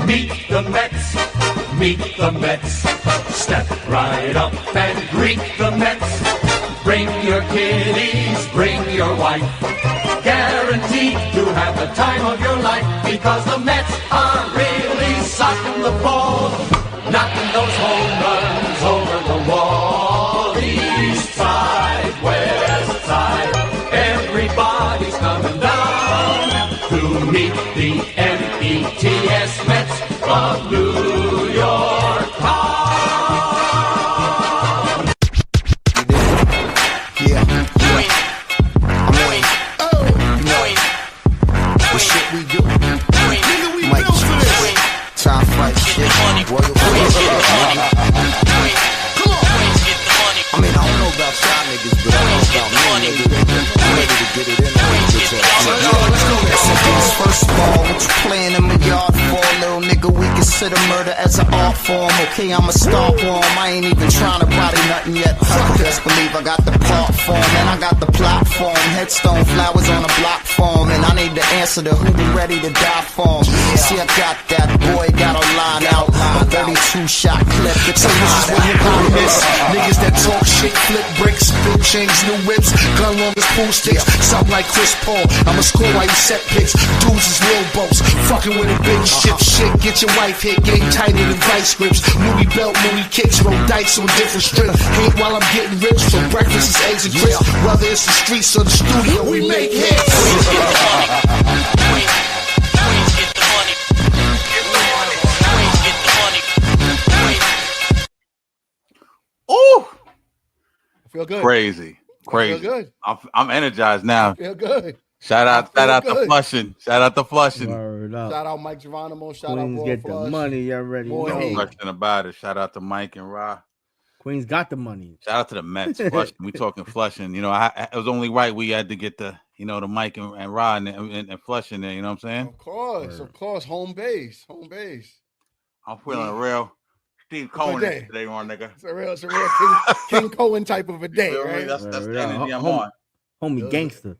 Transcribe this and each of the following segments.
Meet the Mets, meet the Mets. Step right up and greet the Mets. Bring your kiddies, bring your wife. Guaranteed to have the time of your life, because the Mets are really socking the ball, knocking those home runs over the wall. East side, west side, everybody's coming down to meet the METS Mets of New York town. Yeah, the shit we do. Mike time fight shit. Royal I mean, I don't know about y'all niggas, but I know about me, nigga. I'm ready to get it in First of all, what you playing in my yard for, little nigga? We consider murder as an art form. Okay, I'm a star form. I ain't even trying to body nothing yet. Just believe I got the platform and I got the platform. Headstone flowers on a block form, and I need the answer to who be ready to die for. See, I got that boy, got a line out. A 32 shot clip. It's a this is what hip-hop is. Niggas that talk shit, flip bricks, build chains, new whips, gun long as pool sticks, something like Chris Paul. I'ma score while you set picks. Dudes is real boats, fucking with a big ship. Shit, get your wife hit, game tighter than vice grips. Louis belt, Louis kicks, roll dice on different strips. Hate while I'm getting rich, so breakfast is eggs and grits. Whether it's the streets or the studio, we make hits. Queens get the money. Queens get the money. Queens get the money. Ooh, I feel good. crazy. I feel good. I'm energized now. I feel good. Shout out to Flushing. Shout out to Flushing. Shout out Mike Geronimo. Shout Queens out get Flush. the money. You already Boy, know. hey. No question about it. Shout out to Mike and Ra. Queens got the money. Shout out to the Mets. Flushing. We talking Flushing. You know, it was only right we had to get the, you know, the Mike and Ra and Flushing there. You know what I'm saying? Of course. Home base. I'm feeling real Steve Cohen today, on nigga. It's a real King Cohen type of a day, right? That's the energy I'm on. Homie gangster.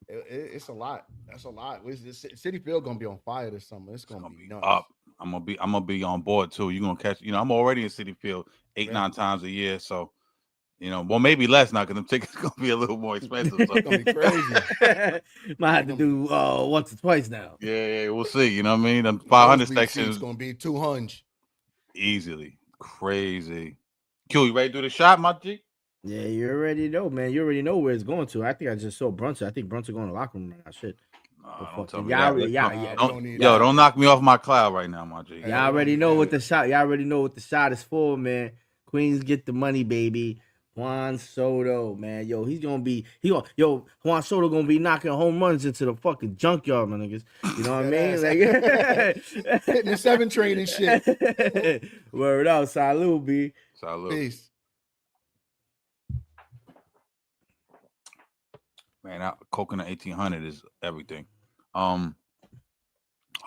It's a lot. That's a lot. City Field gonna be on fire this summer. It's gonna be nuts. Up. I'm gonna be on board too. You're gonna catch. You know, I'm already in City Field 8-9 times a year. So, you know, well, maybe less now because them tickets gonna be a little more expensive. So. It's gonna be crazy. Might have to do once or twice now. Yeah, we'll see. You know what I mean? The 500 section is gonna be 200 easily. Crazy. Q, you ready to do the shot, my G? Yeah, you already know, man. You already know where it's going to. I think I just saw Brunson. I think Brunson going to the locker room right now. Shit. Don't knock me off my cloud right now, my G. Y'all already know what the shot. Y'all already know what the shot is for, man. Queens get the money, baby. Juan Soto, man. Yo, Juan Soto gonna be knocking home runs into the fucking junkyard, my niggas. You know what I mean? Like hitting the 7 train and shit. Word out, salute, B. Salute. Peace. Man, Coconut 1800 is everything. I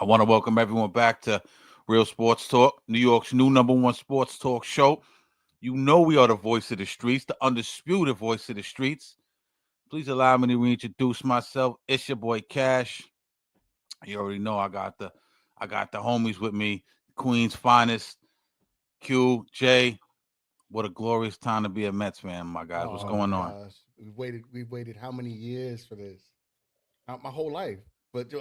want to welcome everyone back to Real Sports Talk, New York's new #1 sports talk show. You know we are the voice of the streets, the undisputed voice of the streets. Please allow me to reintroduce myself. It's your boy Cash. You already know I got the homies with me, Queen's finest, Q, J. What a glorious time to be a Mets fan, my guys. What's going on? We've waited how many years for this? My whole life. But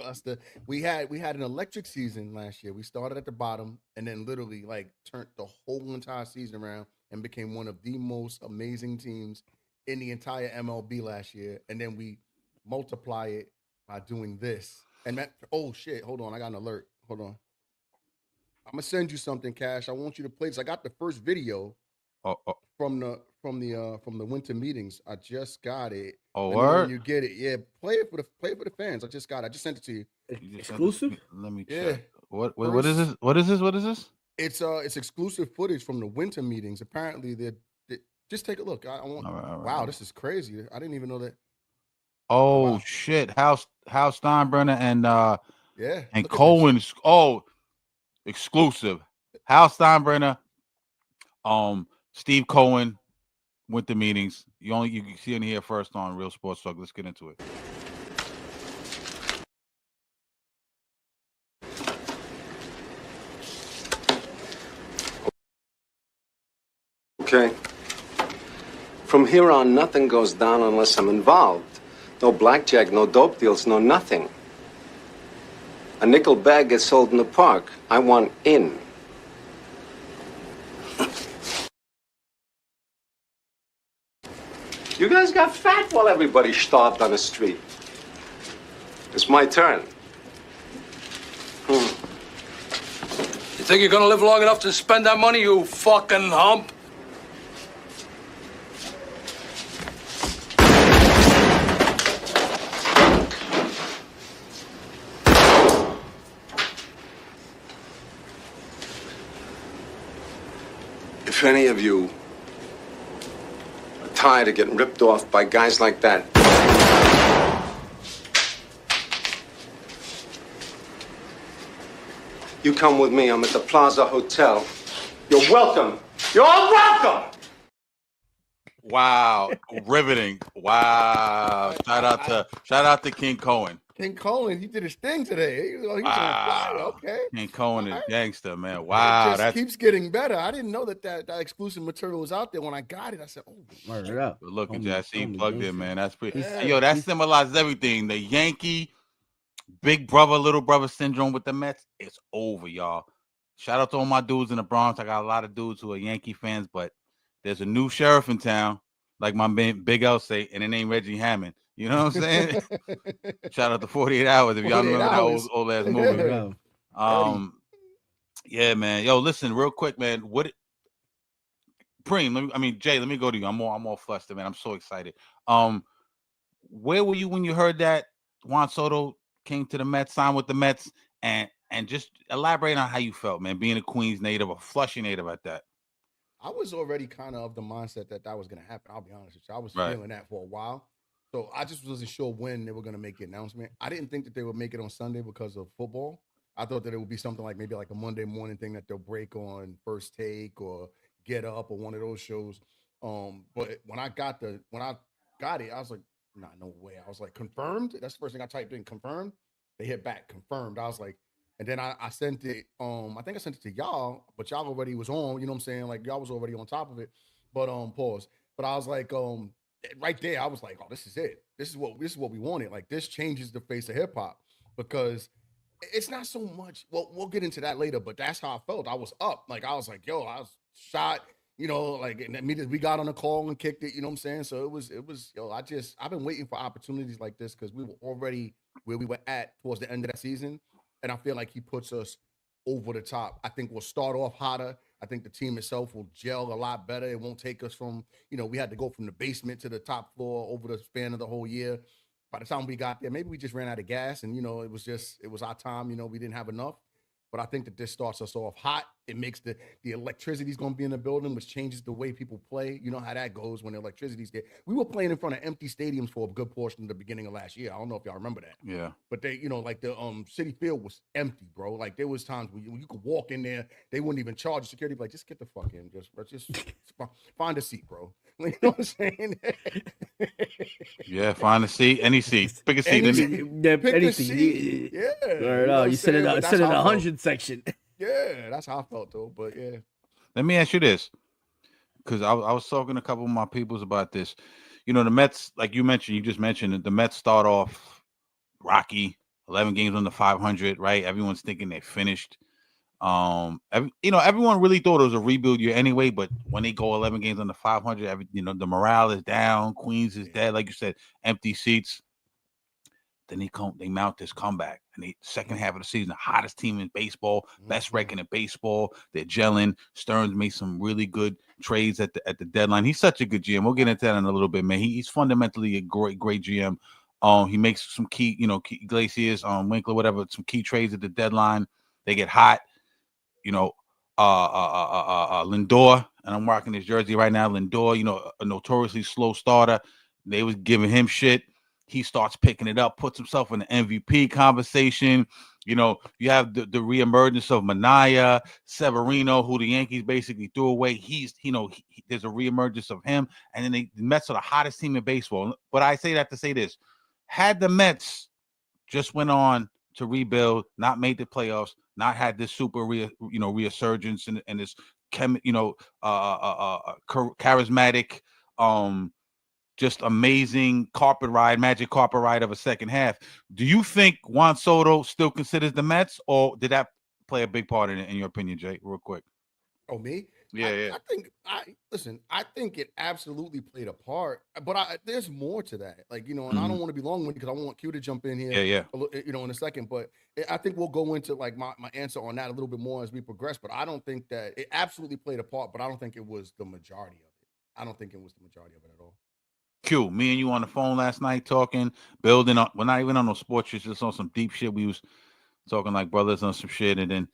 we had an electric season last year. We started at the bottom and then literally like turned the whole entire season around and became one of the most amazing teams in the entire MLB last year. And then we multiply it by doing this. And oh shit, hold on, I got an alert. Hold on. I'm gonna send you something, Cash. I want you to play this. I got the first video from the winter meetings. I just got it. Oh, and word? when you get it, yeah, play it for the fans. I just sent it to you. Exclusive? Let me check. Yeah. What is this? What is this? It's exclusive footage from the winter meetings. Apparently, they just take a look. All right. Wow, this is crazy. I didn't even know that. Oh wow. Shit! Hal Steinbrenner and Cohen's exclusive. Hal Steinbrenner, Steve Cohen went to meetings. You can see it here first on Real Sports Talk. Let's get into it. Okay. From here on, nothing goes down unless I'm involved. No blackjack, no dope deals, no nothing. A nickel bag gets sold in the park. I want in. You guys got fat while everybody starved on the street. It's my turn. You think you're gonna live long enough to spend that money, you fucking hump? If any of you are tired of getting ripped off by guys like that, you come with me. I'm at the Plaza Hotel. You're welcome. You're all welcome. Wow, riveting. Wow. Shout out to King Cohen. King Cohen, he did his thing today. He was on fire. Okay. King Cohen is gangster, man. It Wow. just keeps getting better. I didn't know that exclusive material was out there. When I got it, I said, "Oh, Word up." But look at you. I see you Homie plugged gangster. in, man. That's pretty. Yeah. Yo, that symbolizes everything. The Yankee, big brother, little brother syndrome with the Mets. It's over, y'all. Shout out to all my dudes in the Bronx. I got a lot of dudes who are Yankee fans, but there's a new sheriff in town, like my man Big L say, and it ain't Reggie Hammond. You know what I'm saying? Shout out to 48 Hours if y'all 48 remember Hours. that old ass movie. Yeah. Yeah, man. Yo, listen, real quick, man. Preem, Jay, let me go to you. I'm all flustered, man. I'm so excited. Where were you when you heard that Juan Soto came to the Mets, signed with the Mets, and just elaborate on how you felt, man, being a Queens native, a Flushing native at that. I was already kind of the mindset that was going to happen. I'll be honest with you. I was Right. feeling that for a while. So I just wasn't sure when they were going to make the announcement. I didn't think that they would make it on Sunday because of football. I thought that it would be something like maybe like a Monday morning thing that they'll break on First Take or Get Up or one of those shows. But when I got it, I was like, nah, no way. I was like, confirmed. That's the first thing I typed in, confirmed. They hit back, confirmed. I was like, and then I sent it. I think I sent it to y'all, but y'all already was on. You know what I'm saying? Like y'all was already on top of it. But pause. But I was like, right there, I was like, oh, this is it. This is what we wanted. Like this changes the face of hip hop because it's not so much. Well, we'll get into that later. But that's how I felt. I was up. Like I was like, yo, I was shot. You know, like and immediately we got on a call and kicked it. You know what I'm saying? So it was. Yo, I've been waiting for opportunities like this because we were already where we were at towards the end of that season. And I feel like he puts us over the top. I think we'll start off hotter. I think the team itself will gel a lot better. It won't take us from, we had to go from the basement to the top floor over the span of the whole year. By the time we got there, maybe we just ran out of gas and, it was our time. We didn't have enough. But I think that this starts us off hot. It makes the electricity's going to be in the building, which changes the way people play. You know how that goes when the electricity's there. We were playing in front of empty stadiums for a good portion of the beginning of last year. I don't know if y'all remember that. Yeah. But they, like the City Field was empty, bro. Like there was times where you could walk in there, they wouldn't even charge security. Be like, just get the fuck in, just find a seat, bro. You know what I'm saying? Yeah, find a seat, any seat, pick a seat. Pick a seat. Yeah. You sit in the 100 section. Yeah, that's how I felt though. But yeah. Let me ask you this, because I was talking to a couple of my peoples about this. The Mets, like you just mentioned, the Mets start off rocky, 11 games under 500, right? Everyone's thinking they're finished. Everyone really thought it was a rebuild year anyway, but when they go 11 games under 500, the morale is down. Queens is dead, like you said, empty seats. Then they mount this comeback, and the second half of the season, the hottest team in baseball, best record in baseball. They're gelling. Stearns made some really good trades at the deadline. He's such a good GM. We'll get into that in a little bit, man. He's fundamentally a great GM. He makes some key, Iglesias, Winkler, whatever, some key trades at the deadline. They get hot. Lindor, and I'm rocking his jersey right now. Lindor, a notoriously slow starter. They was giving him shit. He starts picking it up, puts himself in the MVP conversation. You have the reemergence of Minaya, Severino, who the Yankees basically threw away. There's a reemergence of him. And then the Mets are the hottest team in baseball. But I say that to say this. Had the Mets just went on to rebuild, not made the playoffs, not had this super resurgence and this charismatic, just amazing magic carpet ride of a second half. Do you think Juan Soto still considers the Mets, or did that play a big part in your opinion, Jay? Real quick. Oh, me? Yeah. I think it absolutely played a part, but there's more to that. Like, and I don't want to be long-winded because I want Q to jump in here. Yeah. In a second, but I think we'll go into like my answer on that a little bit more as we progress. But I don't think that it absolutely played a part, but I don't think it was the majority of it. I don't think it was the majority of it at all. Q, me and you on the phone last night talking, building up. We're not even on no sports shit, just on some deep shit. We was talking like brothers on some shit, and then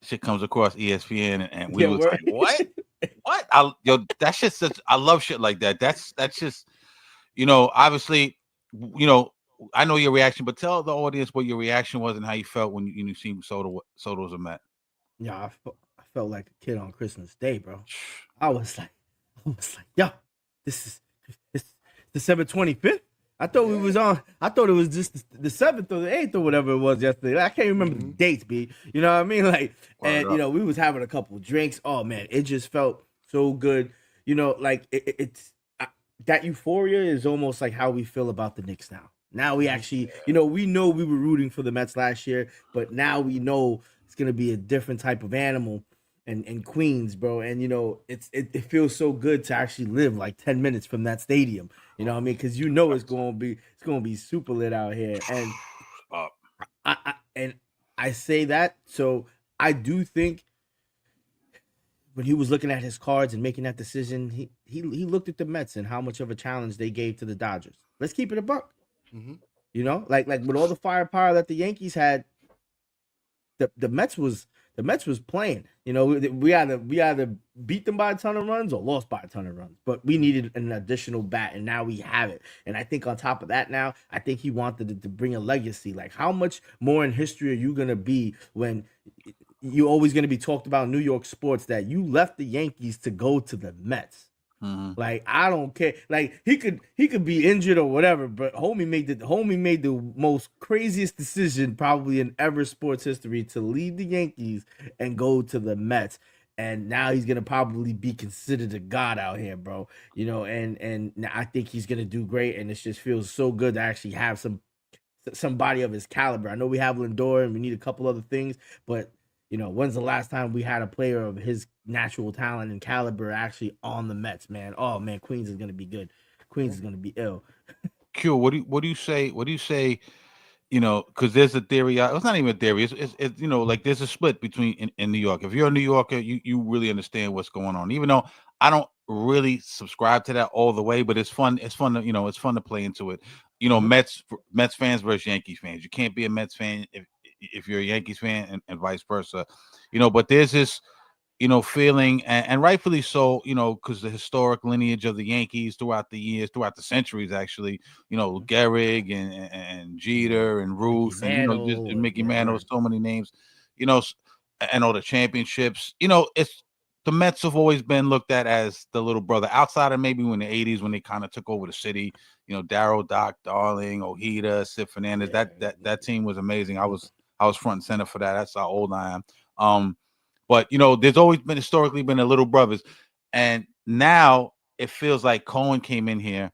shit comes across ESPN, and we was like, "What? What? That shit's such. I love shit like that. That's just, obviously, I know your reaction, but tell the audience what your reaction was and how you felt when you seen Soto was a Met. Yeah, I felt like a kid on Christmas Day, bro. I was like, yo, this is December 25th. I thought we was on. I thought it was just the 7th or the 8th or whatever it was yesterday. I can't remember the dates, B. You know what I mean? Like, and we was having a couple drinks. Oh man, it just felt so good. Like it's that euphoria is almost like how we feel about the Knicks now. Now we actually, we know we were rooting for the Mets last year, but now we know it's gonna be a different type of animal. And Queens, bro, and it feels so good to actually live like 10 minutes from that stadium. You know what I mean? Because it's gonna be super lit out here, and I say that, so I do think when he was looking at his cards and making that decision, he looked at the Mets and how much of a challenge they gave to the Dodgers. Let's keep it a buck. Like with all the firepower that the Yankees had, the Mets was playing. We either beat them by a ton of runs or lost by a ton of runs. But we needed an additional bat, and now we have it. And I think on top of that, now I think he wanted to bring a legacy. Like, how much more in history are you gonna be when you're always gonna be talked about in New York sports that you left the Yankees to go to the Mets? Like, I don't care. Like, he could be injured or whatever, but homie made the most craziest decision probably in ever sports history to leave the Yankees and go to the Mets. And now he's gonna probably be considered a god out here, bro. And I think he's gonna do great. And it just feels so good to actually have somebody of his caliber. I know we have Lindor and we need a couple other things, but when's the last time we had a player of his natural talent and caliber actually on the Mets, man? Oh man, Queens is gonna be good. Queens is gonna be ill. Q, what do you say? What do you say? Because there's a theory. It's not even a theory. It's like there's a split between in New York. If you're a New Yorker, you really understand what's going on. Even though I don't really subscribe to that all the way, but it's fun. It's fun to it's fun to play into it. Mets fans versus Yankees fans. You can't be a Mets fan if you're a Yankees fan and vice versa. But there's this feeling, and rightfully so, because the historic lineage of the Yankees throughout the years, throughout the centuries, actually, Gehrig and Jeter and Ruth and just Mickey Mantle, so many names, and all the championships. It's the Mets have always been looked at as the little brother, outside of maybe in the '80s when they kind of took over the city. Darryl, Doc, Darling, Ojeda, Sid Fernandez. That team was amazing. I was front and center for that. That's how old I am. But there's always been historically been a little brothers, and now it feels like Cohen came in here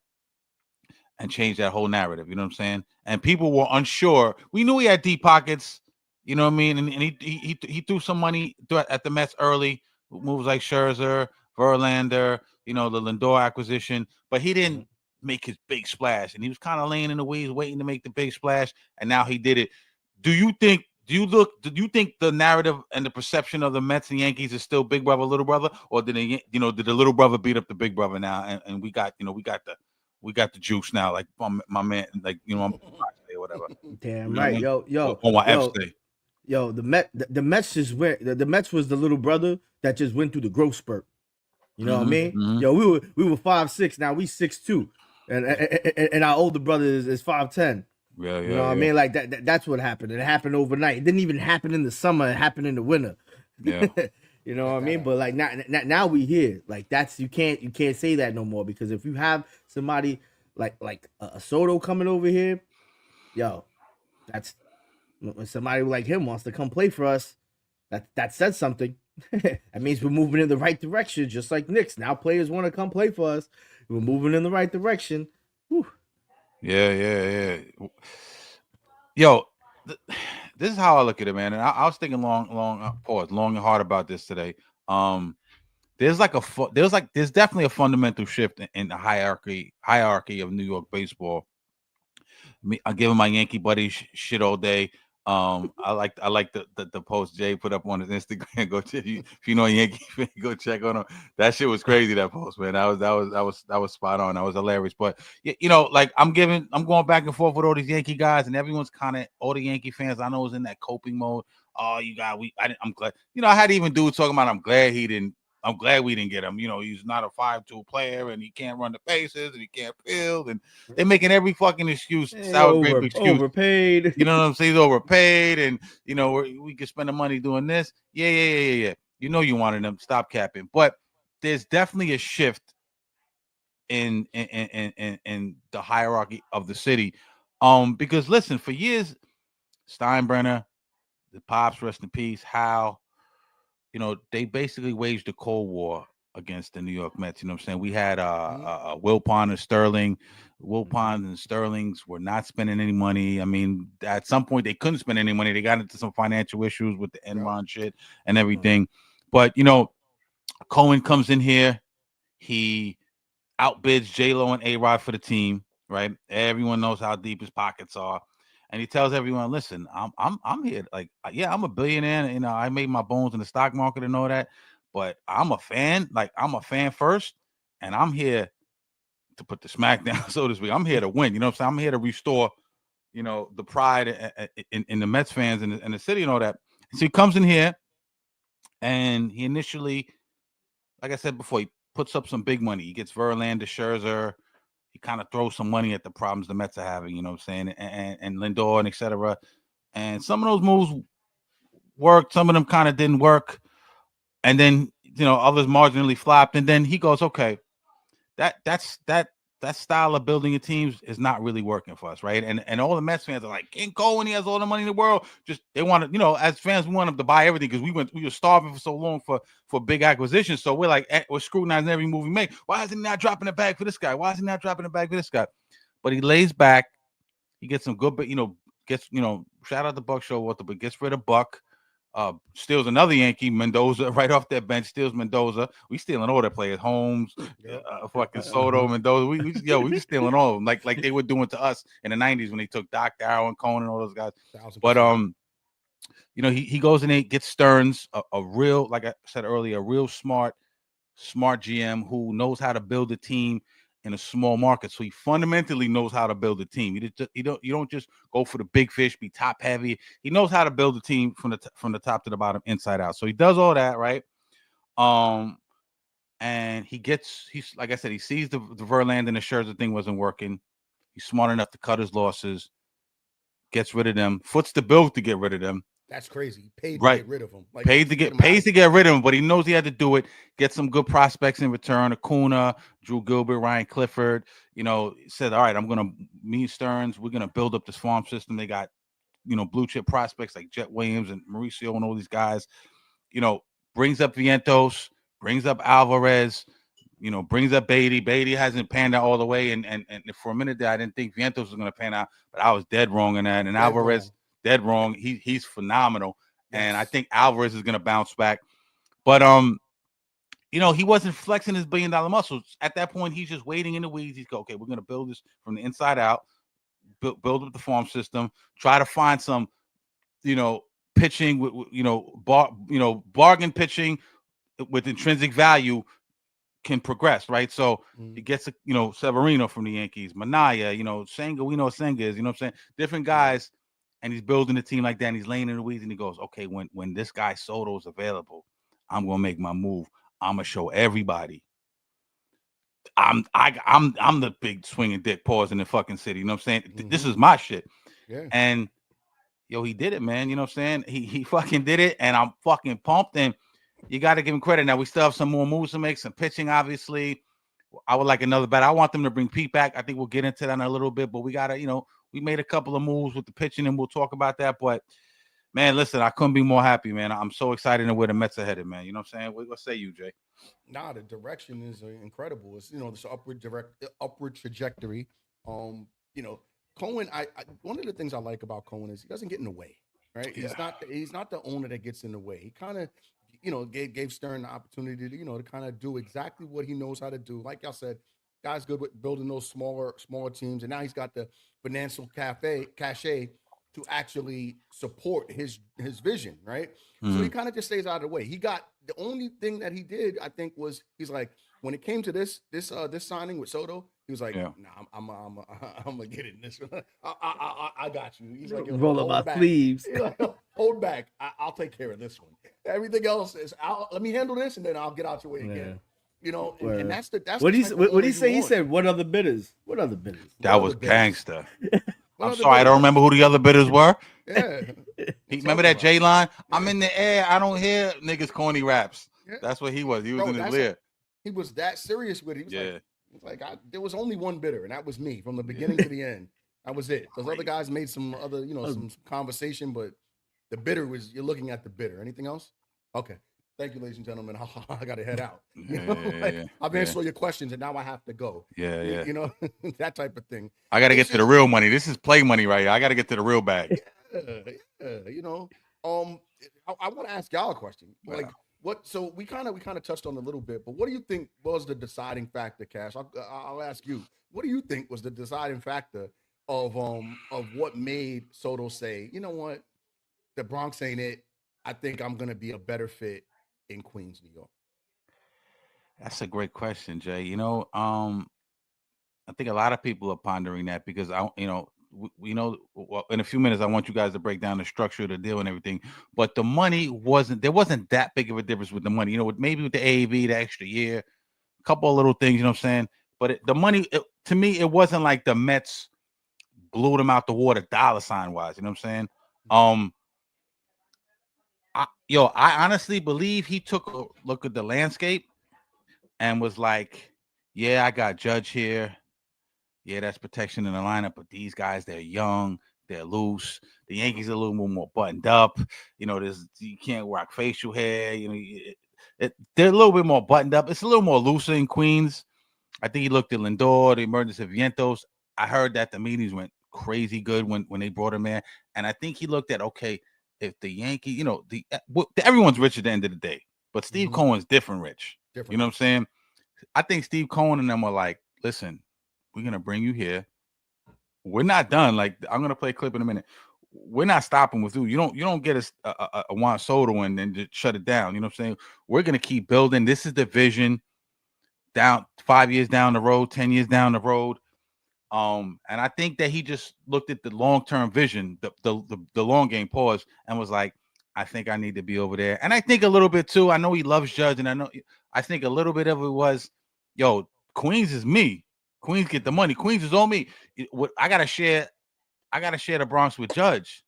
and changed that whole narrative. You know what I'm saying? And people were unsure. We knew he had deep pockets. You know what I mean? And he threw some money at the Mets early, moves like Scherzer, Verlander, the Lindor acquisition, but he didn't make his big splash, and he was kind of laying in the weeds, waiting to make the big splash, and now he did it. Do you think the narrative and the perception of the Mets and Yankees is still big brother, little brother, or did the little brother beat up the big brother now, and we got the juice now, like my man, like I'm or whatever. Damn right, yo, on my F day. Yo, the Mets just went. The Mets was the little brother that just went through the growth spurt. You know what I mean? Mm-hmm. Yo, we were 5'6", now we 6'2", and our older brother is 5'10". Yeah, you know what I mean? Like that's what happened. It happened overnight. It didn't even happen in the summer. It happened in the winter. Yeah. You know what I mean? But like now we here. Like you can't say that no more, because if you have somebody like a Soto coming over here, yo, that's when somebody like him wants to come play for us. That says something. That means we're moving in the right direction, just like Knicks. Now players want to come play for us. We're moving in the right direction. Whew. Yeah. Yo, this is how I look at it, man. And I was thinking long and hard about this today. There's definitely a fundamental shift in the hierarchy of New York baseball. I'm giving my Yankee buddy shit all day. I like the post Jay put up on his Instagram. Go check if you know a Yankee fan, go check on him. That shit was crazy. That post, man. That was spot on. That was hilarious. But like I'm going back and forth with all these Yankee guys, and everyone's kind of all the Yankee fans I know is in that coping mode. Oh, I'm glad. I had even dudes talking about I'm glad we didn't get him. He's not a 5-2 player and he can't run the bases and he can't field. And they're making every fucking excuse. Excuse. Overpaid. You know what I'm saying? He's overpaid and, we could spend the money doing this. Yeah. You wanted them. Stop capping. But there's definitely a shift in the hierarchy of the city. Because, listen, for years, Steinbrenner, the Pops, rest in peace, Hal, they basically waged a Cold War against the New York Mets. You know what I'm saying? We had Wilpon and Sterling. Wilpon and Sterlings were not spending any money. I mean, at some point they couldn't spend any money. They got into some financial issues with the Enron shit and everything. But Cohen comes in here. He outbids J-Lo and A-Rod for the team. Right? Everyone knows how deep his pockets are. And he tells everyone, listen, I'm here. Like, yeah, I'm a billionaire. I made my bones in the stock market and all that. But I'm a fan. Like, I'm a fan first. And I'm here to put the smack down, so to speak. I'm here to win. You know what I'm saying? I'm here to restore, the pride in the Mets fans and the city and all that. So he comes in here and he initially, like I said before, he puts up some big money. He gets Verlander, Scherzer. He kind of throws some money at the problems the Mets are having, you know what I'm saying, and Lindor and et cetera. And some of those moves worked. Some of them kind of didn't work. And then, others marginally flopped. And then he goes, okay, that style of building your teams is not really working for us, right? And all the Mets fans are like, King Cohen, he has all the money in the world. Just they want to, as fans, we want him to buy everything because we were starving for so long for big acquisitions. So we're like, we're scrutinizing every move we make. Why is he not dropping the bag for this guy? Why is he not dropping the bag for this guy? But he lays back. He gets some good, but shout out to Buck Showalter, but gets rid of Buck. Steals another Yankee, Mendoza, right off that bench. Steals Mendoza. We stealing all their players, Holmes, fucking Soto, Mendoza. We just stealing all of them, like they were doing to us in the '90s when they took Doc Darrow and Cohen and all those guys. 1,000%. But he goes in and gets Stearns, a real, like I said earlier, a real smart GM who knows how to build a team in a small market. So he fundamentally knows how to build a team. You don't just go for the big fish, be top heavy. He knows how to build a team from the top to the bottom, inside out. So he does all that, right? And he's like I said, he sees the Verlander and the Scherzer thing wasn't working. He's smart enough to cut his losses, gets rid of them, foots the bill to get rid of them. That's crazy. He paid to get rid of him. Like, pays to get rid of him, but he knows he had to do it. Get some good prospects in return. Acuna, Drew Gilbert, Ryan Clifford. Said, all right, me and Stearns, we're gonna build up this farm system. They got, blue chip prospects like Jet Williams and Mauricio and all these guys. Brings up Vientos, brings up Alvarez. Brings up Beatty. Beatty hasn't panned out all the way, and for a minute there, I didn't think Vientos was gonna pan out, but I was dead wrong in that. And Alvarez. Dead wrong. He's phenomenal. Yes. And I think Alvarez is going to bounce back. But, he wasn't flexing his $1 billion muscles. At that point, he's just waiting in the weeds. He's go, okay, we're going to build this from the inside out, build up the farm system, try to find some, pitching, bargain pitching with intrinsic value can progress, right? So he gets, Severino from the Yankees, Manaya, Senga, we know what Senga is, you know what I'm saying? Different guys. And he's building a team like that, and he's laying in the weeds, and he goes, okay, when this guy Soto's available, I'm gonna make my move. I'm gonna show everybody. I'm the big swinging dick paws in the fucking city. You know what I'm saying? This is my shit. Yeah. And he did it, man. You know what I'm saying? He fucking did it, and I'm fucking pumped. And you got to give him credit. Now we still have some more moves to make, some pitching, obviously. I would like another bat. I want them to bring Pete back. I think we'll get into that in a little bit, but we gotta, we made a couple of moves with the pitching, and we'll talk about that. But Man, listen, I couldn't be more happy, man. I'm so excited to where the Mets are headed, man. You know what I'm saying? What say you, Jay? Nah, the direction is incredible. It's this upward trajectory. You know, Cohen. One of the things I like about Cohen is he doesn't get in the way. Right? Yeah. He's not the owner that gets in the way. He kind of, gave Stern the opportunity to to kind of do exactly what he knows how to do. Like y'all said, guy's good with building those smaller teams, and now he's got the financial cachet to actually support his vision, right? So he kind of just stays out of the way. He got the only thing that he did, I think, was he's like when it came to this signing with Soto, he was like, Yeah. "Nah, I'm gonna get it in this one. I got you." He's like, roll up "Hold my sleeves. He's like, hold back. I'll take care of this one. Everything else is let me handle this, and then I'll get out your way again." And that's what he the type of what he owner say. you He want. said, "What other bidders? What other bidders?" That was other bidders? gangster. I'm other sorry, I don't bidders? remember who the other bidders were. Yeah. Remember that J line? I'm in the air. I don't hear niggas corny raps. Yeah. That's what he was. He was Bro, in his that's lair. He was that serious with it. He was like, there was only one bidder, and that was me from the beginning to the end. That was it. Those other guys made some other, some conversation, but the bidder was, you're looking at the bidder. Anything else? Okay. Thank you, ladies and gentlemen. I got to head out. I've answered all your questions, and now I have to go. Yeah. That type of thing. I got to get to the real money. This is play money right here. I got to get to the real bag. I want to ask y'all a question. Like, what? So we kind of touched on it a little bit, but what do you think was the deciding factor, Cash? I'll ask you. What do you think was the deciding factor of what made Soto say, you know what, the Bronx ain't it. I think I'm gonna be a better fit in Queens, New York. That's a great question, Jay. I think a lot of people are pondering that because well, in a few minutes I want you guys to break down the structure of the deal and everything. But the money there wasn't that big of a difference with the money. Maybe with the AAV, the extra year, a couple of little things. You know what I'm saying? But the money, to me, it wasn't like the Mets blew them out the water dollar sign wise. You know what I'm saying? I honestly believe he took a look at the landscape and was like, yeah, I got Judge here. Yeah, that's protection in the lineup, but these guys, they're young, they're loose. The Yankees are a little more buttoned up. You can't rock facial hair. They're a little bit more buttoned up. It's a little more looser in Queens. I think he looked at Lindor, the emergence of Vientos. I heard that the meetings went crazy good when they brought him in, and I think he looked at, okay, if the Yankee, everyone's rich at the end of the day, but Steve Cohen's different rich. You know what I'm saying? I think Steve Cohen and them were like, listen, we're going to bring you here. We're not done. Like, I'm going to play a clip in a minute. We're not stopping with you. You don't get a Juan Soto and then just shut it down. You know what I'm saying? We're going to keep building. This is the vision down 5 years down the road, 10 years down the road. And I think that he just looked at the long-term vision, the long game pause, and was like, I think I need to be over there. And I think a little bit too, I know he loves Judge, and I think a little bit of it was, yo, Queens is me. Queens get the money. Queens is on me. I gotta share the Bronx with Judge.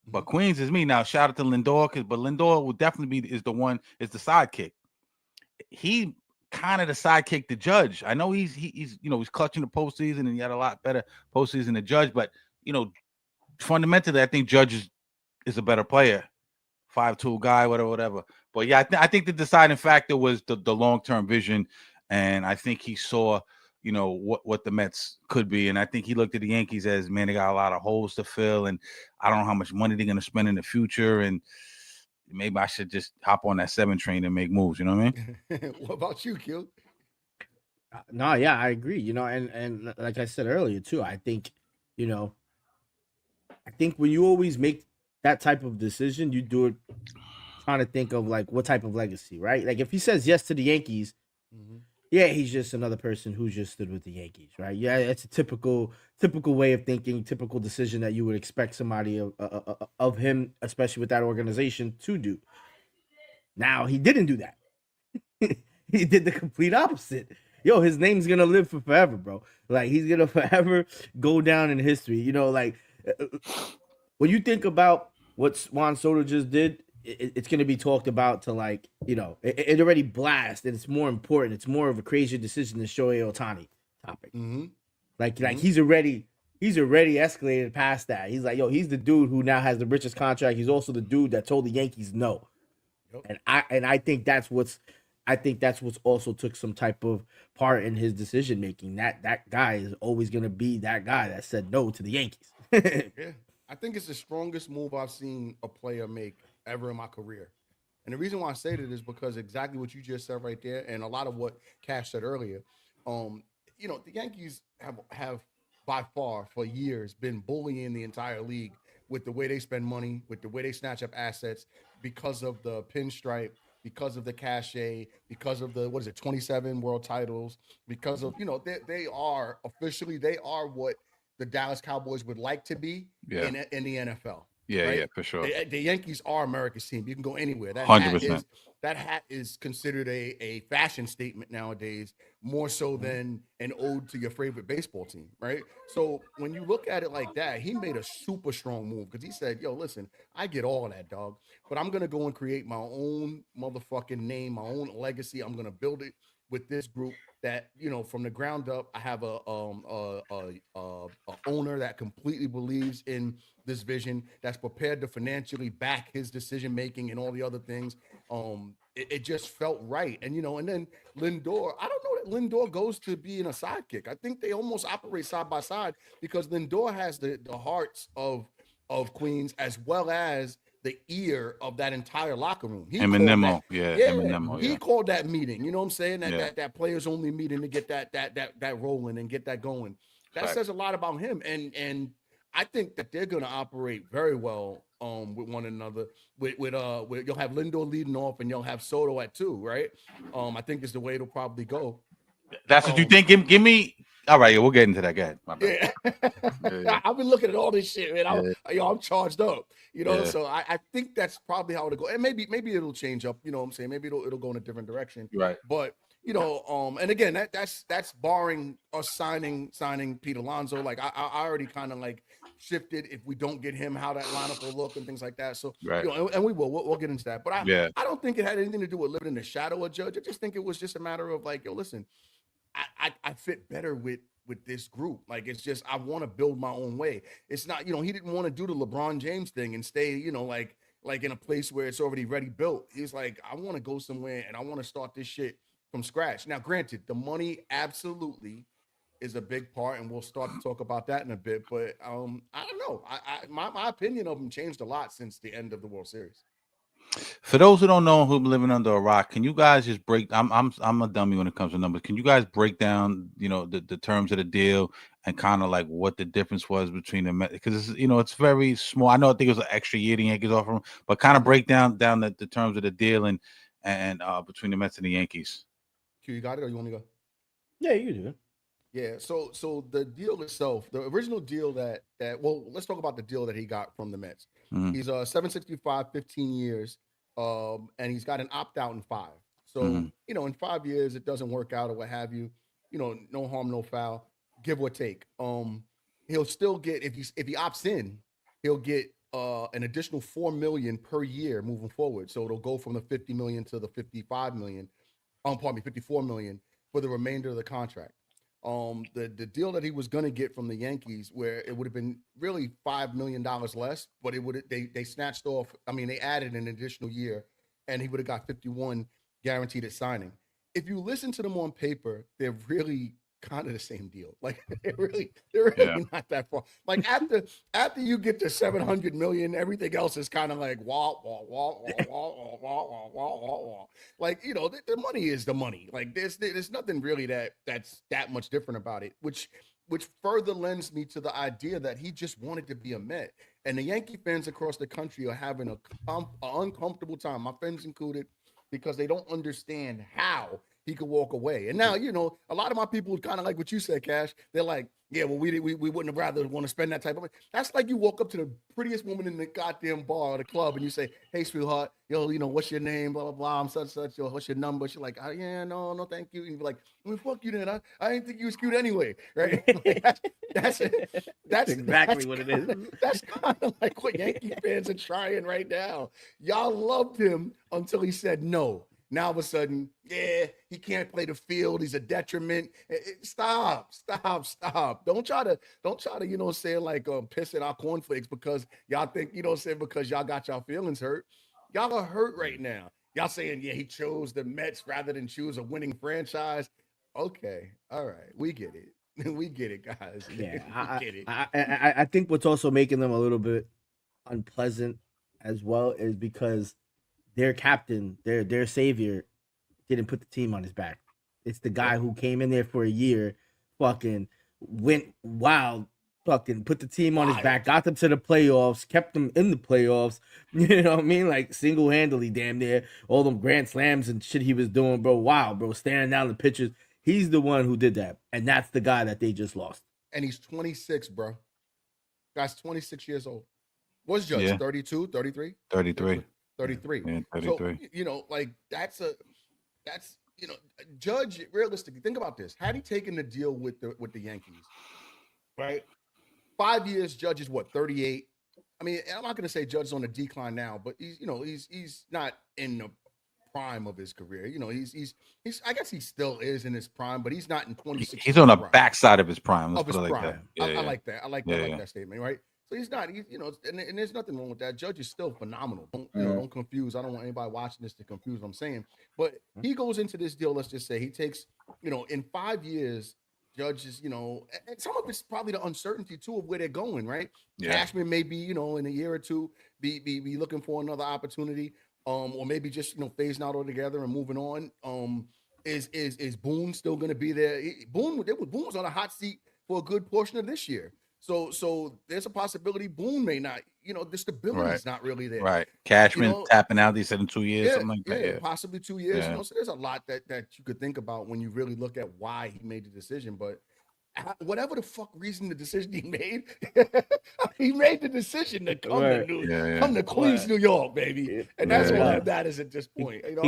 But Queens is me. Now, shout out to Lindor, but Lindor will definitely is the sidekick. He kind of the sidekick to Judge. I know he's clutching the postseason, and he had a lot better postseason than Judge, but fundamentally, I think Judge is a better player, 5'2" guy, whatever. But yeah, I think the deciding factor was the long-term vision, and I think he saw what the Mets could be, and I think he looked at the Yankees as, man, they got a lot of holes to fill, and I don't know how much money they're going to spend in the future, and maybe I should just hop on that 7 train and make moves. You know what I mean? What about you, Q? No, yeah, I agree. And like I said earlier too, I think when you always make that type of decision, you do it trying to think of like what type of legacy, right? Like if he says yes to the Yankees, yeah, he's just another person who just stood with the Yankees, right? Yeah, it's a typical way of thinking, typical decision that you would expect somebody of him, especially with that organization, to do. Now, he didn't do that. He did the complete opposite. Yo, his name's gonna live for forever, bro. Like, he's gonna forever go down in history. Like, when you think about what Juan Soto just did, it's going to be talked about to like, it already blast, and it's more important. It's more of a crazier decision than Shohei Ohtani topic. Like he's already he's already escalated past that. He's like, yo, he's the dude who now has the richest contract. He's also the dude that told the Yankees no. Yep. And I think that's what's also took some type of part in his decision making. That guy is always gonna be that guy that said no to the Yankees. Yeah, I think it's the strongest move I've seen a player make ever in my career. And the reason why I say that is because exactly what you just said right there, and a lot of what Cash said earlier. Um, the Yankees have by far for years been bullying the entire league with the way they spend money, with the way they snatch up assets, because of the pinstripe, because of the cachet, because of the 27 world titles, because of they are officially they are what the Dallas Cowboys would like to be Yeah. in the NFL. Yeah, right? yeah, for sure. The Yankees are America's team. You can go anywhere. 100%. That hat is considered a fashion statement nowadays, more so than an ode to your favorite baseball team, right? So when you look at it like that, he made a super strong move because he said, yo, listen, I get all of that, dog, but I'm going to go and create my own motherfucking name, my own legacy. I'm going to build it with this group that, from the ground up. I have a owner that completely believes in this vision, that's prepared to financially back his decision making and all the other things. It just felt right. And and then Lindor, I don't know that Lindor goes to being a sidekick. I think they almost operate side by side because Lindor has the hearts of Queens as well as the ear of that entire locker room. He called that meeting. You know what I'm saying? That players only meeting to get that rolling and get that going. That says a lot about him. And I think that they're going to operate very well with one another. With you'll have Lindor leading off and you'll have Soto at 2, right? I think is the way it'll probably go. That's what you think? Give me. All right, we'll get into that. Go ahead. My bad. Yeah. I've been looking at all this shit, man. I'm charged up. So I think that's probably how it'll go. And maybe it'll change up. You know what I'm saying? Maybe it'll go in a different direction. Right. But and again, that's barring us signing Pete Alonso. Like I already kind of like shifted if we don't get him, how that lineup will look and things like that. So right. And we'll get into that. But I don't think it had anything to do with living in the shadow of Judge. I just think it was just a matter of like, yo, listen, I fit better with this group. Like, it's just, I want to build my own way. It's not, he didn't want to do the LeBron James thing and stay, like in a place where it's already ready built. He's like, I want to go somewhere and I want to start this shit from scratch. Now, granted, the money absolutely is a big part, and we'll start to talk about that in a bit. But I don't know. My opinion of him changed a lot since the end of the World Series. For those who don't know who've been living under a rock, can you guys just break? I'm a dummy when it comes to numbers. Can you guys break down, the terms of the deal and kind of like what the difference was between them? Because it's very small. I think it was an extra year the Yankees offer him, but kind of break down the terms of the deal and between the Mets and the Yankees. Q, you got it, or you want me to go? Yeah, you do. Yeah. So the deal itself, the original deal let's talk about the deal that he got from the Mets. Mm-hmm. He's 765, 15 years, and he's got an opt-out in 5. So, in 5 years, it doesn't work out or what have you, no harm, no foul, give or take. He'll still get, if he opts in, he'll get an additional $4 million per year moving forward. So it'll go from the $50 million to the $55 million, $54 million for the remainder of the contract. The deal that he was going to get from the Yankees, where it would have been really $5 million less, but they snatched off. I mean, they added an additional year, and he would have got 51 guaranteed at signing. If you listen to them on paper, they're really kind of the same deal. Like they're really not that far. Like after you get to 700 million, everything else is kind of like wah wah wah wah wah wah wah wah wah wah. Like the money is the money. Like there's nothing really that's that much different about it. Which further lends me to the idea that he just wanted to be a Met. And the Yankee fans across the country are having an uncomfortable time, my friends included, because they don't understand how he could walk away. And now, a lot of my people kind of like what you said, Cash. They're like, yeah, well, we wouldn't have rather want to spend that type of money. That's like you walk up to the prettiest woman in the goddamn bar or the club and you say, hey, sweetheart, what's your name? Blah, blah, blah. I'm such, what's your number? She's like, oh, yeah, no, thank you. And you're like, well, fuck you then. I didn't think you was cute anyway. Right? That's exactly what it is. That's kind of like what Yankee fans are trying right now. Y'all loved him until he said no. Now all of a sudden, yeah, he can't play the field. He's a detriment. Stop. Don't try to, you know what I'm saying, like piss at our cornflakes because y'all think, you know what I'm saying, because y'all got y'all feelings hurt. Y'all are hurt right now. Y'all saying, yeah, he chose the Mets rather than choose a winning franchise. Okay. All right. We get it. We get it, guys. Yeah, We get it. I think what's also making them a little bit unpleasant as well is because their captain, their savior, didn't put the team on his back. It's the guy who came in there for a year, fucking went wild, fucking put the team on his back, got them to the playoffs, kept them in the playoffs. You know what I mean? Like single handedly, damn near all them grand slams and shit he was doing, bro. Wow, bro, staring down the pitchers. He's the one who did that, and that's the guy that they just lost. And he's 26, bro. Guy's 26 years old. What's Judge? 32, 33? 33. 33. Yeah, 33. So, you know, like that's you know, Judge, realistically, think about this. Had he taken the deal with the Yankees, right? 5 years, Judge is what, 38? I mean, I'm not gonna say Judge is on a decline now, but he's, you know, he's not in the prime of his career. You know, he's I guess he still is in his prime, but he's not in 26. He's on the backside of his prime. Let's of his put it like prime. that. I like that. I like that statement, right? So he's not, you know, and there's nothing wrong with that. Judge is still phenomenal. Don't confuse. I don't want anybody watching this to confuse what I'm saying. But he goes into this deal, let's just say he takes, you know, in 5 years, Judge is, you know, and some of it's probably the uncertainty too of where they're going, right? Yeah. Cashman may be, you know, in a year or two, be looking for another opportunity, or maybe just, you know, phasing out altogether and moving on. Is Boone still going to be there? Boone was on a hot seat for a good portion of this year. So there's a possibility Boone may not, you know, the stability is not really there. Right. Cashman, you know, tapping out, they said in 2 years, something like that. Yeah, possibly 2 years. Yeah. You know, so there's a lot that you could think about when you really look at why he made the decision. But whatever the fuck reason the decision he made the decision to come to Queens, New York, baby. And that's all that matters at this point. You know?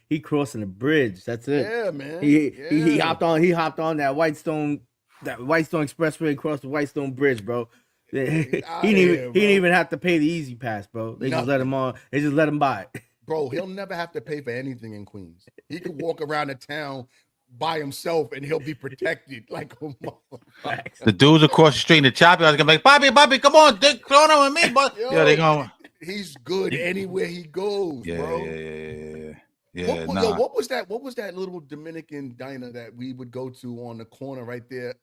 He crossing the bridge. That's it. Yeah, man. He hopped on that Whitestone Expressway across the Whitestone Bridge, bro. He didn't even have to pay the easy pass, bro. They just let him on. They just let him by. Bro, he'll never have to pay for anything in Queens. He could walk around the town by himself and he'll be protected like a motherfucker. The dudes across the street in the chopper are gonna be like, Bobby, come on, Dick, throw on with me, but they going. He's good anywhere he goes, bro. Yeah. What was that little Dominican diner that we would go to on the corner right there,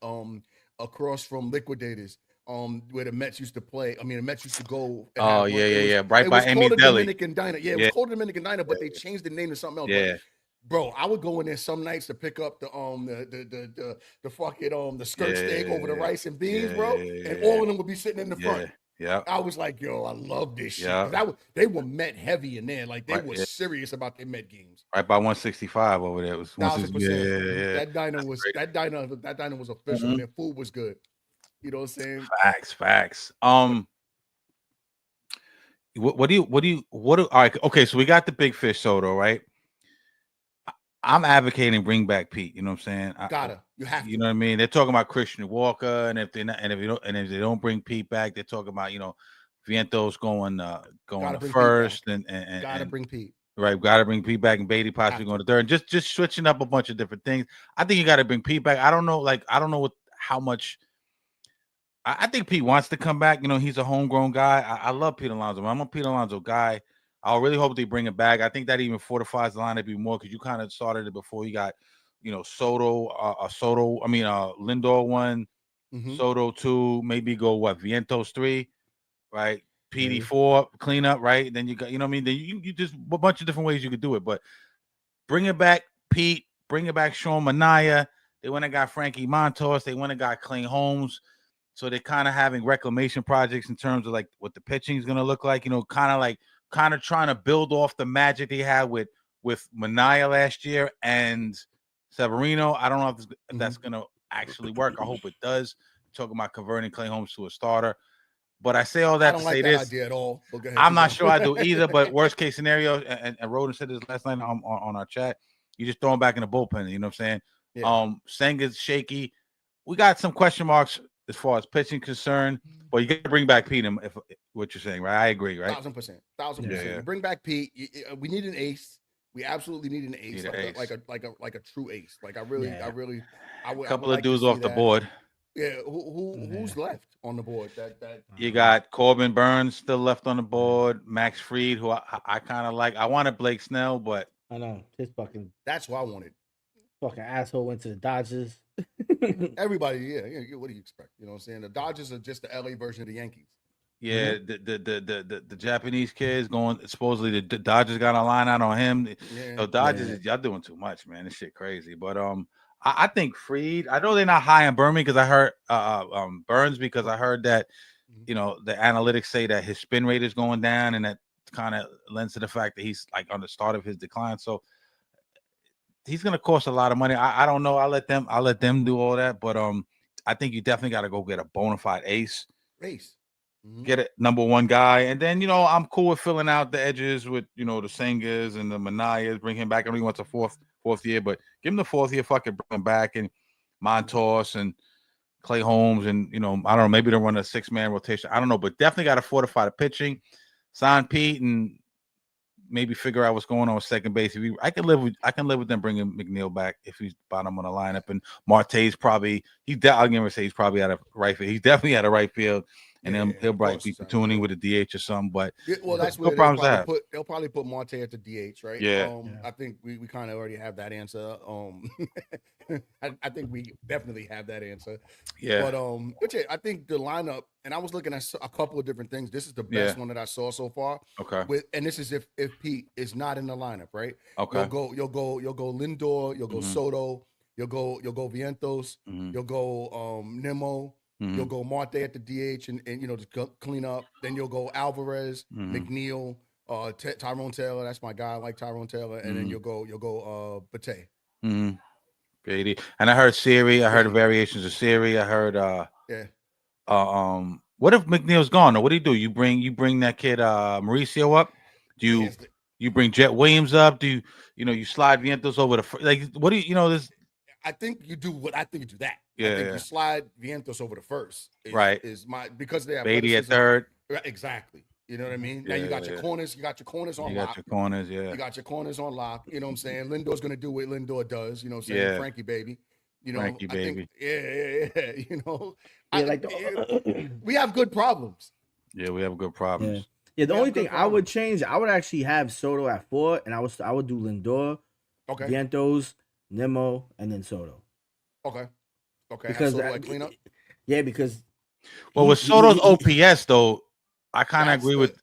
across from Liquidators, where the Mets used to play? I mean, the Mets used to go. Right by Amy's Deli. Dominican Diner. Yeah, it was called the Dominican Diner, but they changed the name to something else. Yeah. But, bro, I would go in there some nights to pick up the fucking the skirt steak over the rice and beans, bro, and all of them would be sitting in the front. Yeah, I was like, yo, I love this shit. They were Met heavy in there, like they were serious about their Met games. Right by 165 over there. It was 100%. That diner was official. And their food was good. You know what I'm saying? Facts. All right, okay, so we got the big fish Soto, right? I'm advocating bring back Pete. You know what I'm saying? You have to. You know what I mean? They're talking about Christian Walker, and if they don't bring Pete back, they're talking about, you know, Vientos going to first, and gotta bring Pete. Right, gotta bring Pete back, and Beatty possibly going to third. And just switching up a bunch of different things. I think you got to bring Pete back. I don't know how much. I think Pete wants to come back. You know, he's a homegrown guy. I love Pete Alonso. I'm a Pete Alonso guy. I really hope they bring it back. I think that even fortifies the lineup even more because you kind of started it before you got, you know, Lindor 1, Soto 2, maybe go Vientos 3, right? PD 4, clean up, right? Then you got, you know what I mean? Then you just a bunch of different ways you could do it, but bring it back, Pete. Bring it back, Sean Manaea. They went and got Frankie Montas. They went and got Clay Holmes. So they're kind of having reclamation projects in terms of like what the pitching is going to look like. You know, kind of trying to build off the magic they had with Manaea last year and Severino. I don't know if that's going to actually work. I hope it does. Talking about converting Clay Holmes to a starter. But I say all that to say this. Idea at all. I'm not sure I do either, but worst case scenario, and Roden said this last night on our chat, you just throw him back in the bullpen. You know what I'm saying? Yeah. Senga's shaky. We got some question marks as far as pitching concerned, but you got to bring back Pete. If what you're saying, right? I agree, right? 1,000%. Bring back Pete. We need an ace. We absolutely need an ace, Need an like a true ace. Like I would A I couple would of like to dudes see off the that. board. Yeah, who's left on the board? That You got Corbin Burns still left on the board. Max Fried, who I kind of like. I wanted Blake Snell, but I know his fucking that's what I wanted. asshole went to the Dodgers. Everybody, yeah. What do you expect? You know what I'm saying? The Dodgers are just the LA version of the Yankees. yeah, the Japanese kids going. Supposedly the Dodgers got a line out on him. Yeah. Dodgers, y'all doing too much, man. This shit crazy. But I think Fried. I know they're not high on Burns because I heard Burns because I heard that the analytics say that his spin rate is going down, and that kind of lends to the fact that he's like on the start of his decline. So he's gonna cost a lot of money. I don't know. I'll let them do all that. But I think you definitely got to go get a bona fide ace. Get a number one guy, and then I'm cool with filling out the edges with the Singers and the Manayas. Bring him back. I know he wants a fourth year, but give him the fourth year. Fucking bring him back, and Montos and Clay Holmes, and I don't know. Maybe they'll run a 6-man rotation. I don't know, but definitely got to fortify the pitching. Sign Pete and maybe figure out what's going on with second base. I can live with them bringing McNeil back if he's bottom on the lineup, and Marte's probably I'm gonna say he's probably out of right field. He's definitely out of right field. And then he'll probably be platooning with a DH or something. But that's where they'll probably put Marte at the DH, right? Yeah. I think we kind of already have that answer. I think we definitely have that answer. Yeah. But yeah, I think the lineup, and I was looking at a couple of different things. This is the best one that I saw so far. Okay. And this is if Pete is not in the lineup, right? Okay. You'll go Lindor, you'll go Soto, you'll go Vientos, you'll go Nimmo. You'll go Marte at the DH and to clean up. Then you'll go Alvarez, McNeil, Tyrone Taylor. That's my guy. I like Tyrone Taylor. And then you'll go Bate. Brady. And I heard Siri. I heard the variations of Siri. I heard what if McNeil's gone? Or what do you do? You bring that kid Mauricio up? Do you bring Jet Williams up? Do you slide Vientos over what do this? I think you do that. Yeah, I think you slide Vientos over to first. Because they have Beatty at third. Exactly. You know what I mean? Now you got your corners. You got your corners on lock. You got your corners on lock. You know what I'm saying? Lindor's gonna do what Lindor does. You know what I'm saying? Frankie baby. Frankie baby. We have good problems. Yeah, we have good problems. Yeah. The only thing I would change, I would actually have Soto at 4, and I would do Lindor, Vientos, Nimmo, and then Soto. Okay. Because clean up. Yeah, because with Soto's OPS though, I kind of agree with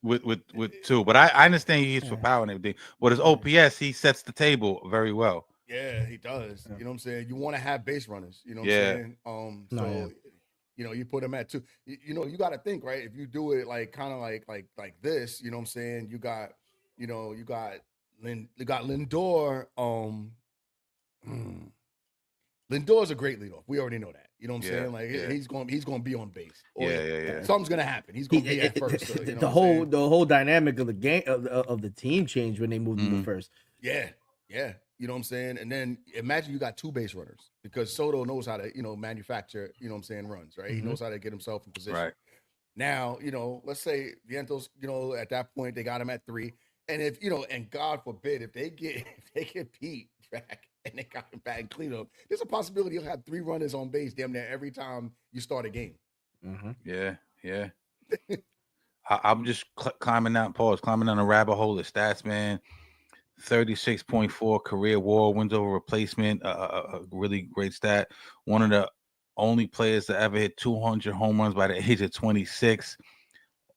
two, but I understand he hits for power and everything. But his OPS, he sets the table very well. Yeah, he does. You know what I'm saying? You want to have base runners. You know what I'm saying? You put him at 2. You got to think, right? If you do it like kind of like this, you know what I'm saying? You got Lindor. Lindor's a great leadoff. We already know that. You know what I'm saying? Like he's going to be on base. Something's going to happen. He's going to be at first. The whole dynamic of the game of the team changed when they moved him to first. Yeah. You know what I'm saying? And then imagine you got 2 base runners because Soto knows how to manufacture. You know what I'm saying? Runs, right? He knows how to get himself in position. Right. Now let's say Vientos. At that point they got him at 3, and if and God forbid if they get Pete back. And they got him back and clean up. There's a possibility you'll have 3 runners on base damn near every time you start a game. Yeah. I'm just climbing down a rabbit hole of stats, man. 36.4 career WAR, wins over replacement, a really great stat. One of the only players to ever hit 200 home runs by the age of 26.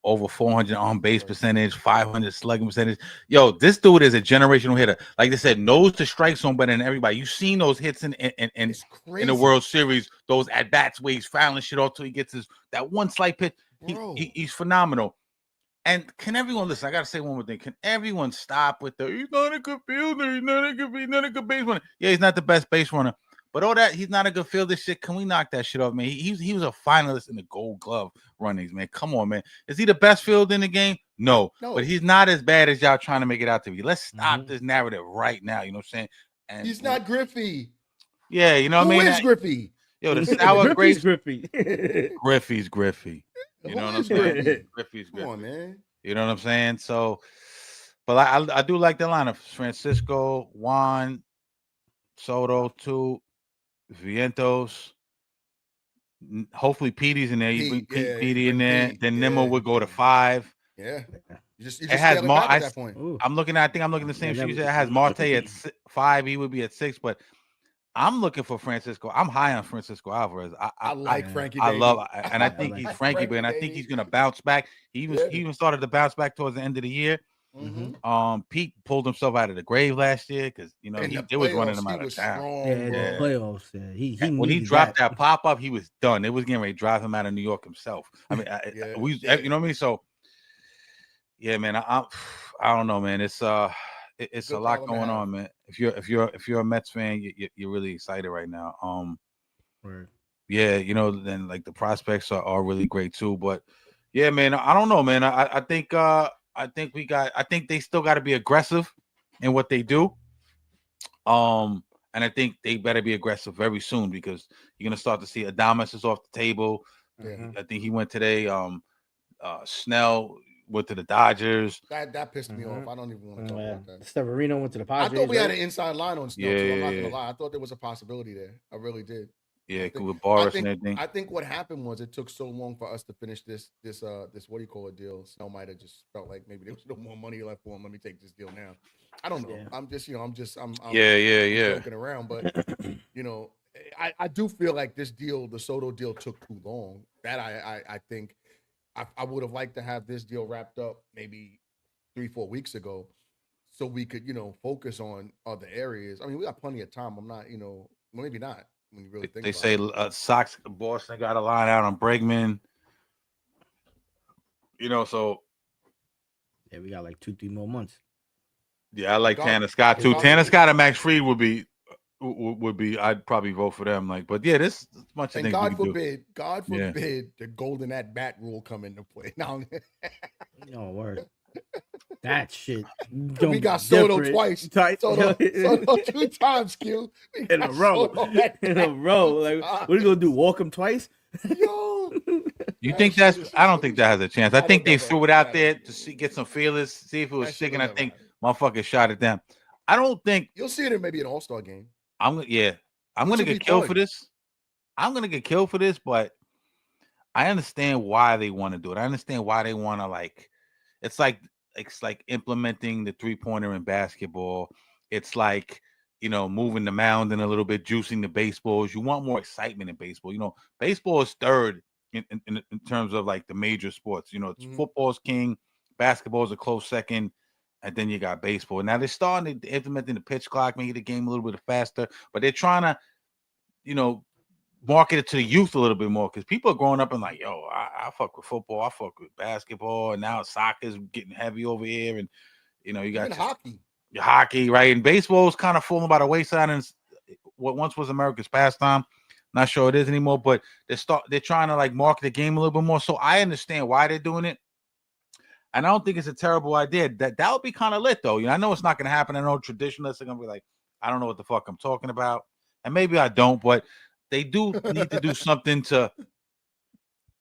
Over 400 on base percentage, 500 slugging percentage. Yo, this dude is a generational hitter. Like they said, knows the strike zone better than everybody. You've seen those hits in the World Series, those at bats where he's fouling shit off till he gets that one slight pitch. He's phenomenal. And can everyone listen? I gotta say one more thing. Can everyone stop with he's not a good fielder, he's not a good base runner? Yeah, he's not the best base runner. But all that, he's not a good fielder shit. Can we knock that shit off, man? He was a finalist in the Gold Glove runnings, man. Come on, man. Is he the best fielder in the game? No. But he's not as bad as y'all trying to make it out to be. Let's stop this narrative right now. You know what I'm saying? And he's not Griffey. Yeah, you know what I mean? Who is Griffey? Yo, the sour grapes. Griffey. Griffey's Griffey. You know what I'm saying? Griffey's Griffey. Come on, man. You know what I'm saying? So, But I do like the lineup: Francisco, Juan, Soto, two, Vientos. Hopefully, Petey's in there. You bring Yeah, you Petey in bring there. P. Then Nimmo Yeah, would go to 5. yeah. You It just has scale it back Mar. at that point. Ooh. I'm looking. I think I'm looking at the same And shoes. then- It has Marte at 5. He would be at 6. But I'm looking for Francisco. I'm high on Francisco Alvarez. I like Frankie. I baby. love, and I think like he's Frankie, but I think baby. he's gonna bounce back. He even started to bounce back towards the end of the year. Mm-hmm. Pete pulled himself out of the grave last year because they was running him out of town. Strong, Yeah, bro. the playoffs. He When he needed dropped that. that pop up, he was done. It was getting ready to drive him out of New York himself. I mean, you know what I mean. So, yeah, man, I don't know, man. It's it's a lot going on, man. If you're a Mets fan, you're really excited right now. Right. Yeah, then like the prospects are really great too. But yeah, man, I don't know, man. I think they still got to be aggressive in what they do. And I think they better be aggressive very soon because you're gonna start to see Adames is off the table. Yeah. I think he went today. Snell went to the Dodgers. That pissed me off. I don't even want to talk about that. Severino went to the Padres. I thought we had an inside line on Snell too. I'm not Yeah. gonna lie. I thought there was a possibility there. I really did. Yeah, with Boris and everything. I think what happened was it took so long for us to finish this what do you call it deal. Snell might have just felt like maybe there was no more money left for him. Let me take this deal now. I don't know. Yeah. I'm joking around, but I do feel like this deal, the Soto deal, took too long. That I think I would have liked to have this deal wrapped up maybe 3-4 weeks ago, so we could focus on other areas. I mean, we got plenty of time. I'm not maybe not. When you really think They about say it. Sox Boston got a line out on Bregman. So yeah, we got like 2-3 more months. Yeah, I like Tanner Scott too. Tanner Scott and Max Fried would be. I'd probably vote for them. But yeah, this bunch of things. God forbid, the golden at bat rule come into play. Now, word. That shit. We got Soto twice. Soto 2 times, Q. In a row. In a row. Like, what are you gonna do? Walk him twice? Yo. You think that's? I don't think that has a chance. I think they threw it out there to get some feelers, see if it was sticking. I think motherfuckers shot it down. I don't think you'll see it in maybe an All-Star game. I'm gonna get killed for this. I'm gonna get killed for this, but I understand why they want to do it. I understand why they want to it's like implementing the 3-pointer in basketball. It's like moving the mound in a little bit, juicing the baseballs. You want more excitement in baseball. Baseball is third in terms of like the major sports. Football's king, basketball is a close second. And then you got baseball. Now they're starting to implementing the pitch clock, making the game a little bit faster, but they're trying to, market it to the youth a little bit more because people are growing up and like, yo, I fuck with football, I fuck with basketball, and now soccer's getting heavy over here, and you got hockey, right? And baseball's kind of falling by the wayside, and what once was America's pastime, not sure it is anymore. But they're trying to market the game a little bit more. So I understand why they're doing it. And I don't think it's a terrible idea. That would be kind of lit, though. I know it's not going to happen. I know traditionalists are going to be like, I don't know what the fuck I'm talking about. And maybe I don't, but they do need to do something to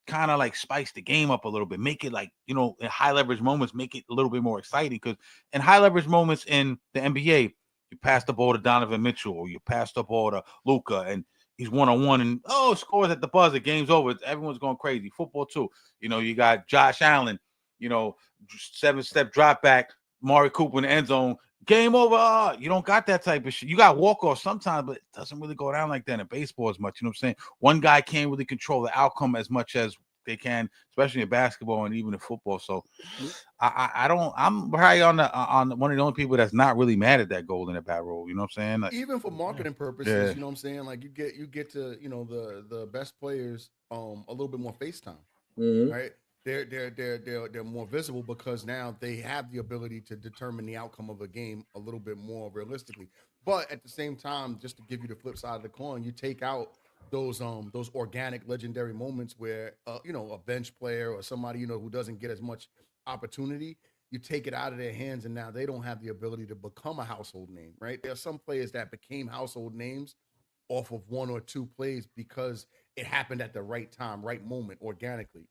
kind of spice the game up a little bit. Make it in high leverage moments, make it a little bit more exciting. Because in high leverage moments in the NBA, you pass the ball to Donovan Mitchell or you pass the ball to Luka and he's 1-on-1 and, scores at the buzzer. Game's over. Everyone's going crazy. Football, too. You got Josh Allen. 7-step drop back, Mari Cooper in the end zone, game over. You don't got that type of shit. You got walk-offs sometimes, but it doesn't really go down like that in baseball as much. You know what I'm saying? One guy can't really control the outcome as much as they can, especially in basketball and even in football. So I'm probably on one of the only people that's not really mad at that golden at bat rule. You know what I'm saying? Even for marketing purposes, you know what I'm saying? You get to the best players a little bit more face time, right? They're more visible because now they have the ability to determine the outcome of a game a little bit more realistically. But at the same time, just to give you the flip side of the coin, you take out those organic legendary moments where a bench player or somebody who doesn't get as much opportunity, you take it out of their hands and now they don't have the ability to become a household name, right? There are some players that became household names off of 1 or 2 plays because it happened at the right time, right moment, organically.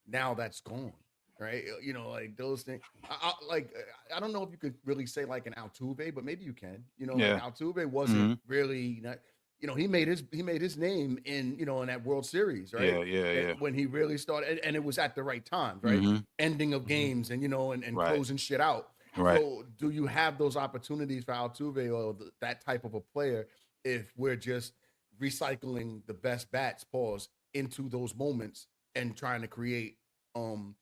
Now that's gone. right? Like those things. I don't know if you could really say like an Altuve, but maybe you can. Like Altuve wasn't really not. He made his name in that World Series, right? Yeah. When he really started, and it was at the right time, right? Ending of games, and and Right. closing shit out. Right. So, do you have those opportunities for Altuve or that type of a player if we're just recycling the best bats, pause, into those moments and trying to create, I don't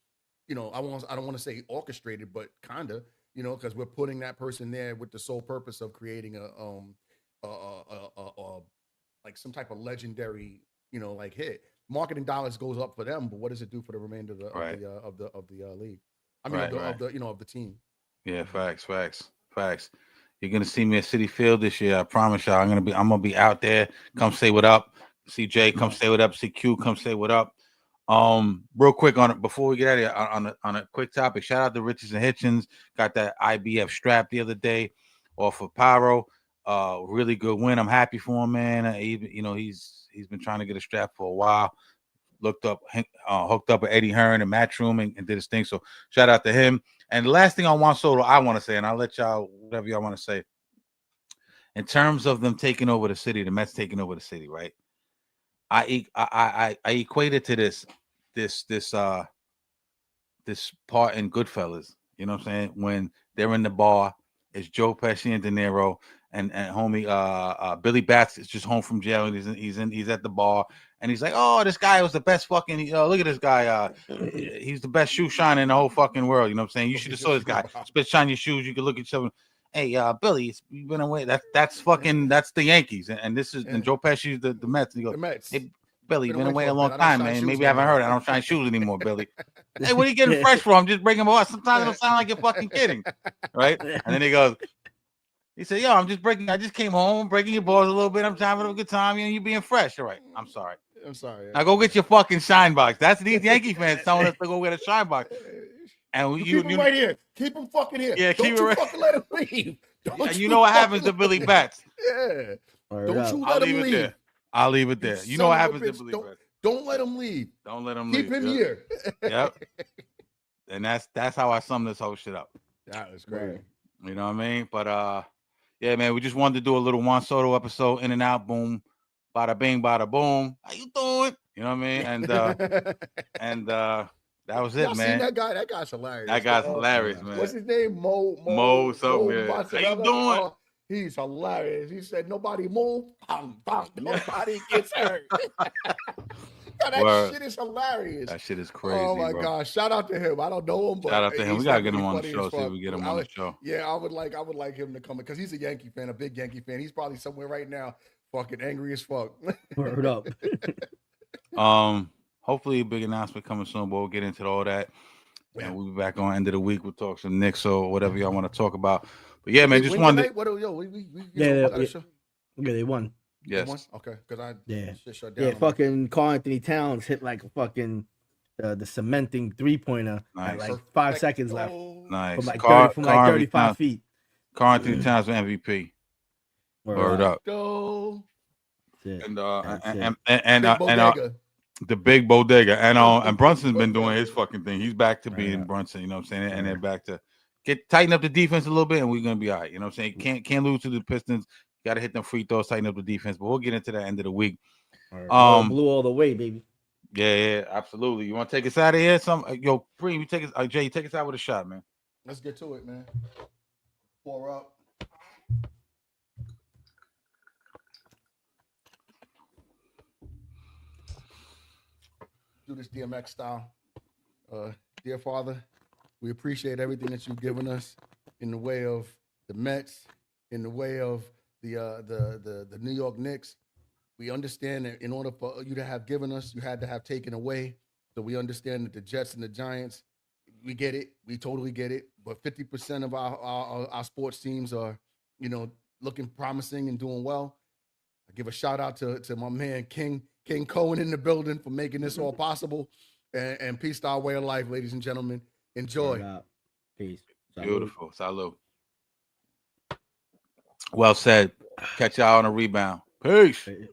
want to say orchestrated, but kinda, because we're putting that person there with the sole purpose of creating like some type of legendary, like hit. Marketing dollars goes up for them, but what does it do for the remainder of the league? I mean, of the team. Yeah, facts. You're gonna see me at City Field this year. I promise y'all. I'm gonna be out there. Come say what up. See Jay, come say what up. See Q, come say what up. Real quick on it before we get out of here on a quick topic. Shout out to Richards and Hitchens. Got that IBF strap the other day off of Pyro. Really good win. I'm happy for him, man. He's been trying to get a strap for a while. Hooked up with Eddie Hearn and Matchroom and did his thing. So shout out to him. And the last thing on Juan Soto I want to say, and I'll let y'all whatever y'all want to say. In terms of them taking over the city, the Mets taking over the city, right? I equate it to this part in Goodfellas. You know what I'm saying? When they're in the bar, it's Joe Pesci and De Niro and homie Billy Batts is just home from jail and he's at the bar and he's like, oh, this guy was the best fucking look at this guy. He's the best shoe shiner in the whole fucking world. You know what I'm saying? You should have saw this guy. Spit shine your shoes. You could look at each other. Hey, Billy, you've been away. That's the Yankees, and this is and Joe Pesci's the Mets. And he goes, The Mets. Hey, Billy, you've been away a long time, man. Maybe I haven't heard it. I don't shine shoes anymore, Billy. Hey, what are you getting fresh for? I'm just bringing them up. Sometimes it'll sound like you're fucking kidding, right? And then he said, yo, I just came home, breaking your balls a little bit. I'm having a good time. You being fresh. All right. I'm sorry. Now go get your fucking shine box. That's these Yankee fans telling us to go get a shine box. And keep him right here. Keep him fucking here. Yeah, don't you fucking let him leave. And you know what happens to Billy Batts. Yeah. Don't you let him leave. I'll leave it there. You know what happens to Billy Batts. Don't let him leave. Don't let him leave. Keep him here. Yep. And that's how I sum this whole shit up. That was great. You know what I mean? But yeah, man, we just wanted to do a little Juan Soto episode, in and out, boom, bada bing, bada boom. How you doing? You know what I mean? And that was it, Y'all man. Seen that guy? That guy's hilarious. That guy's hilarious, man. What's his name? Mo something. How you doing? He's hilarious. He said, "Nobody move, nobody gets hurt." That shit is hilarious. That shit is crazy. Oh my gosh! Shout out to him. I don't know him, but shout out to him. We gotta get him on the show. See if we get him on the show. Yeah, I would like him to come because he's a Yankee fan, a big Yankee fan. He's probably somewhere right now, fucking angry as fuck. Word up. Hopefully a big announcement coming soon, but we'll get into all that. Yeah. And we'll be back on end of the week. We'll talk some Knicks or whatever y'all want to talk about. But yeah, man, just wanted. They won. Yes. Okay. Because shut down. Yeah. Fucking Karl Anthony Towns hit like a fucking the cementing 3-pointer. Nice. At like 5 seconds left. Nice. From like 35 feet. Karl Anthony Towns MVP. Word up. Go. And the big bodega and Brunson's been doing his fucking thing. He's back to being Brunson, you know what I'm saying? And they're back to tighten up the defense a little bit, and we're gonna be all right. You know what I'm saying? Can't lose to the Pistons. Got to hit them free throws, tighten up the defense. But we'll get into that end of the week. Blue all the way, baby. Yeah, absolutely. You want to take us out of here? Yo, Bree, you take us. Jay, take us out with a shot, man. Let's get to it, man. Pour up. Do this DMX style. Dear Father, we appreciate everything that you've given us in the way of the Mets, in the way of the New York Knicks. We understand that in order for you to have given us, you had to have taken away. So we understand that the Jets and the Giants, we get it. We totally get it. But 50% of our sports teams are, looking promising and doing well. I give a shout out to my man King Cohen in the building for making this all possible. And peace to our way of life, ladies and gentlemen. Enjoy. Peace. Salud. Beautiful. Salud. Well said. Catch y'all on a rebound. Peace. Peace.